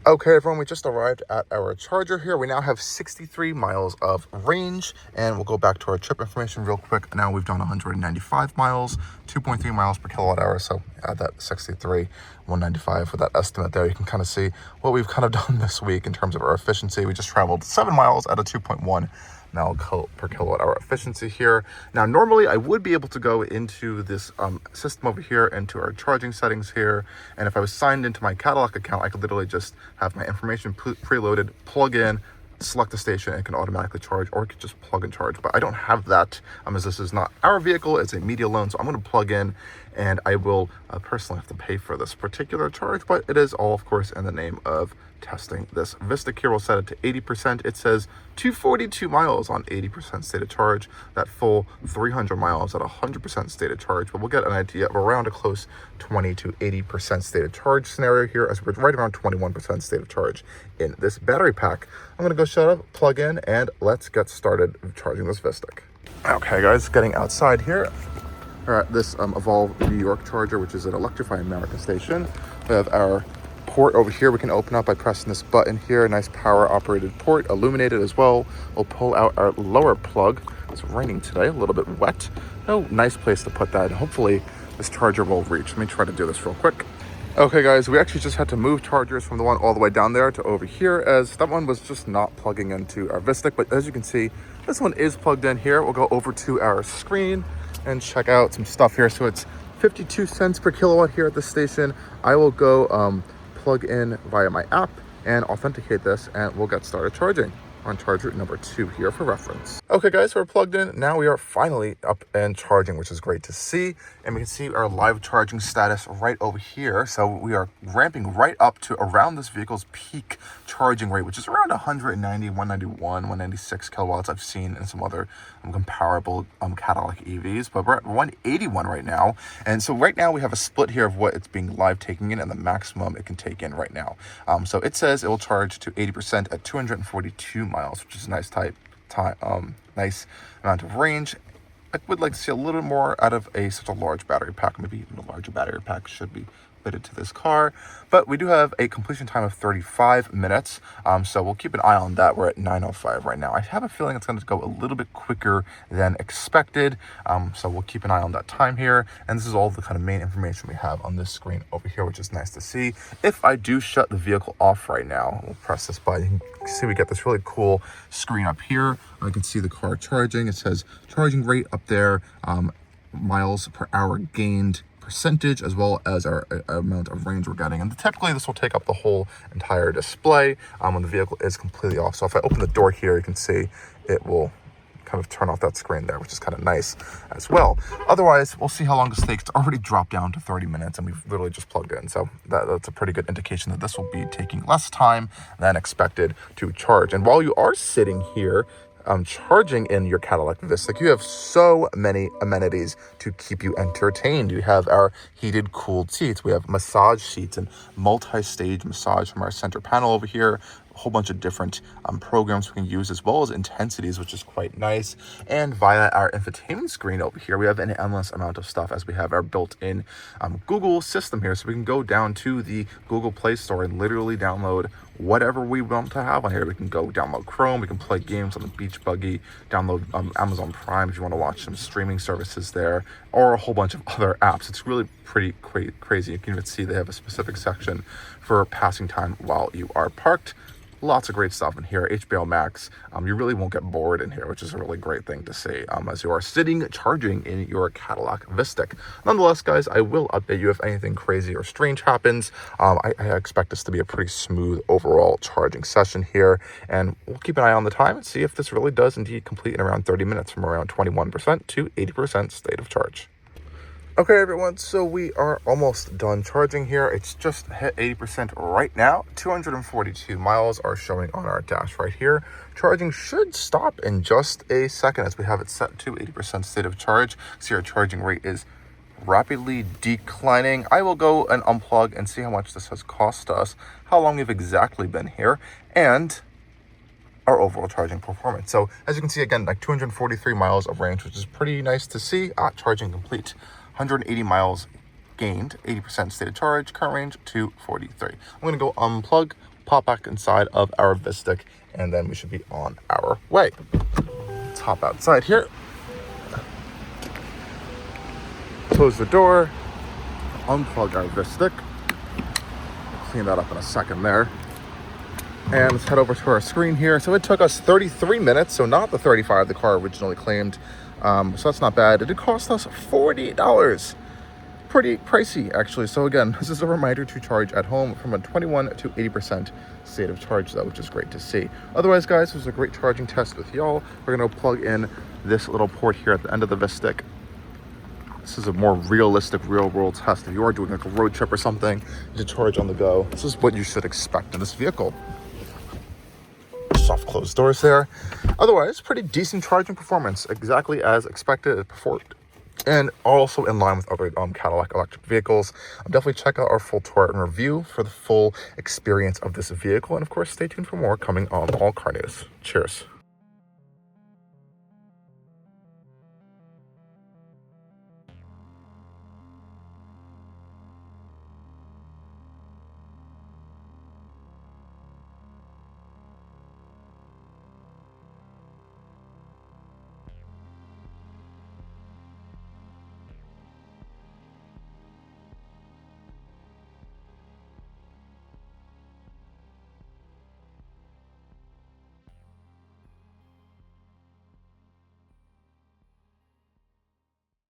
Okay, everyone, we just arrived at our charger here. We now have 63 miles of range, and we'll go back to our trip information real quick. Now we've done 195 miles, 2.3 miles per kilowatt hour. So add that 63, 195 for that estimate there. You can kind of see what we've kind of done this week in terms of our efficiency. We just traveled 7 miles at a 2.1 mile per kilowatt hour efficiency here. Now, normally I would be able to go into this system over here, into our charging settings here. And if I was signed into my Cadillac account, I could literally just have my information preloaded, plug in, select the station, and it can automatically charge, or it could just plug and charge. But I don't have that as this is not our vehicle, it's a media loan. So I'm going to plug in, and I will personally have to pay for this particular charge, but it is all, of course, in the name of testing this Vistiq here. We'll set it to 80%. It says 242 miles on 80% state of charge, that full 300 miles at 100% state of charge. But we'll get an idea of around a close 20 to 80% state of charge scenario here, as we're right around 21% state of charge in this battery pack. I'm gonna go shut up, plug in, and let's get started charging this Vistiq. Okay, guys, getting outside here. We're at this Evolve New York charger, which is an Electrify America station. We have our port over here we can open up by pressing this button here. Nice power operated port, illuminated as well. We'll pull out our lower plug. It's raining today, a little bit wet. No nice place to put that. Hopefully this charger will reach. Let me try to do this real quick. Okay, guys, we actually just had to move chargers from the one all the way down there to over here, as that one was just not plugging into our Vistiq. But as you can see, this one is plugged in here. We'll go over to our screen and check out some stuff here. So it's 52 cents per kilowatt here at the station. I will go plug in via my app and authenticate this, and we'll get started charging on charger number 2 here for reference. Okay, guys, so we're plugged in. Now we are finally up and charging, which is great to see. And we can see our live charging status right over here. So we are ramping right up to around this vehicle's peak charging rate, which is around 190, 191, 196 kilowatts I've seen in some other comparable Cadillac EVs. But we're at 181 right now. And so right now we have a split here of what it's being live taking in and the maximum it can take in right now. So it says it will charge to 80% at 242 miles, which is a nice nice amount of range. I would like to see a little more out of such a large battery pack. Maybe even a larger battery pack should be fitted to this car, but we do have a completion time of 35 minutes, so we'll keep an eye on that. We're at 9:05 right now. I have a feeling it's going to go a little bit quicker than expected, so we'll keep an eye on that time here. And this is all the kind of main information we have on this screen over here, which is nice to see. If I do shut the vehicle off right now, we'll press this button. You can see we get this really cool screen up here. I can see the car charging. It says charging rate up there, miles per hour gained, percentage, as well as our amount of range we're getting. And typically this will take up the whole entire display when the vehicle is completely off. So if I open the door here, you can see it will kind of turn off that screen there, which is kind of nice as well. Otherwise, we'll see how long this takes. It's already dropped down to 30 minutes and we've literally just plugged in. So that's a pretty good indication that this will be taking less time than expected to charge. And while you are sitting here charging in your Cadillac Vistiq, you have so many amenities to keep you entertained. You have our heated, cooled seats. We have massage seats and multi-stage massage from our center panel over here. A whole bunch of different programs we can use, as well as intensities, which is quite nice. And via our infotainment screen over here, we have an endless amount of stuff, as we have our built-in Google system here. So we can go down to the Google Play Store and literally download whatever we want to have on here. We can go download Chrome, we can play games on the beach buggy, download Amazon Prime if you want to watch some streaming services there, or a whole bunch of other apps. It's really pretty crazy. You can even see they have a specific section for passing time while you are parked. Lots of great stuff in here. HBO Max. You really won't get bored in here, which is a really great thing to see as you are sitting charging in your Cadillac Vistiq. Nonetheless, guys, I will update you if anything crazy or strange happens. I expect this to be a pretty smooth overall charging session here, and we'll keep an eye on the time and see if this really does indeed complete in around 30 minutes, from around 21% to 80% state of charge. Okay, everyone, so we are almost done charging here. It's just hit 80% right now. 242 miles are showing on our dash right here. Charging should stop in just a second, as we have it set to 80% state of charge. See, our charging rate is rapidly declining. I will go and unplug and see how much this has cost us, how long we've exactly been here, and our overall charging performance. So as you can see, again, like 243 miles of range, which is pretty nice to see. Charging complete. 180 miles gained, 80% state of charge, current range 243. I'm going to go unplug, pop back inside of our Vistiq, and then we should be on our way. Let's hop outside here. Close the door, unplug our Vistiq. Clean that up in a second there. And let's head over to our screen here. So it took us 33 minutes, so not the 35 the car originally claimed. So that's not bad. It did cost us $40. Pretty pricey, actually. So again, this is a reminder to charge at home from a 21 to 80% state of charge, though, which is great to see. Otherwise, guys, this was a great charging test with y'all. We're going to plug in this little port here at the end of the Vistiq. This is a more realistic, real-world test. If you are doing like a road trip or something to charge on the go, this is what you should expect in this vehicle. Soft closed doors there. Otherwise, pretty decent charging performance, exactly as expected. It performed, and also in line with other Cadillac electric vehicles. Definitely check out our full tour and review for the full experience of this vehicle, and of course, stay tuned for more coming on Allcarnews. Cheers.